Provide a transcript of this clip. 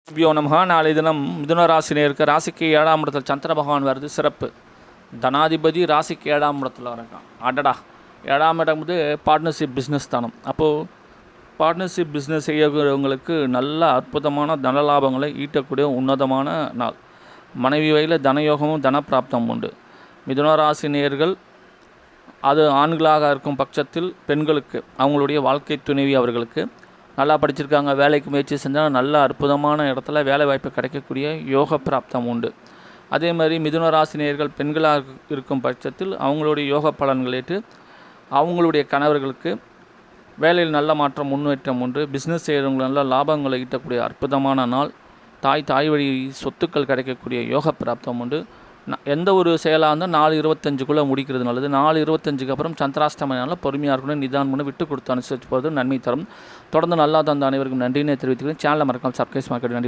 குருபியோ நமஹ. நாளை தினம் மிதுன ராசினியருக்கு ராசிக்கு 7ஆம் இடத்துல சந்திர பகவான் வருது, சிறப்பு. தனாதிபதி ராசிக்கு 7ஆம் இடத்துல இருக்கான். அடடா, 7ஆம் இடம் வந்து பார்ட்னர்ஷிப் பிஸ்னஸ் தானம். அப்போது பார்ட்னர்ஷிப் பிஸ்னஸ் செய்யக்கூடியவங்களுக்கு நல்ல அற்புதமான தனலாபங்களை ஈட்டக்கூடிய உன்னதமான நாள். மனைவி வகையில் தனயோகமும் தனப்பிராப்தமும் உண்டு. மிதுன ராசினியர்கள் அது ஆண்களாக இருக்கும் பட்சத்தில் பெண்களுக்கு அவங்களுடைய வாழ்க்கை துணைவி அவர்களுக்கு நல்லா படிச்சிருக்காங்க, வேலைக்கு முயற்சி செஞ்சால் நல்ல அற்புதமான இடத்துல வேலை வாய்ப்பு கிடைக்கக்கூடிய யோக பிராப்தம் உண்டு. அதே மாதிரி மிதுன ராசினியர்கள் பெண்களாக இருக்கும் பட்சத்தில் அவங்களுடைய யோக பலன்களேற்று அவங்களுடைய கணவர்களுக்கு வேலையில் நல்ல மாற்றம் முன்னேற்றம் உண்டு. பிஸ்னஸ் செய்கிறவங்க நல்ல லாபங்களை ஈட்டக்கூடிய அற்புதமான நாள். தாய் வழி சொத்துக்கள் கிடைக்கக்கூடிய யோக பிராப்தம் உண்டு. எந்த ஒரு செயலாக இருந்தால் 4:25 முடிக்கிறது நல்லது. 4:25 அப்புறம் சந்திராஷ்டமனால பொறுமையாக இருக்கணும், நிதானம் பண்ணி விட்டு கொடுத்து அனுசரித்து போகிறது நன்மை தரும். தொடர்ந்து நல்லா தந்த அனைவருக்கும் நன்றினே தெரிவித்துக்கிறேன். சேனலை மறக்காமல் சப்ஸ்கிரைப் மார்க்கெட் நன்றி.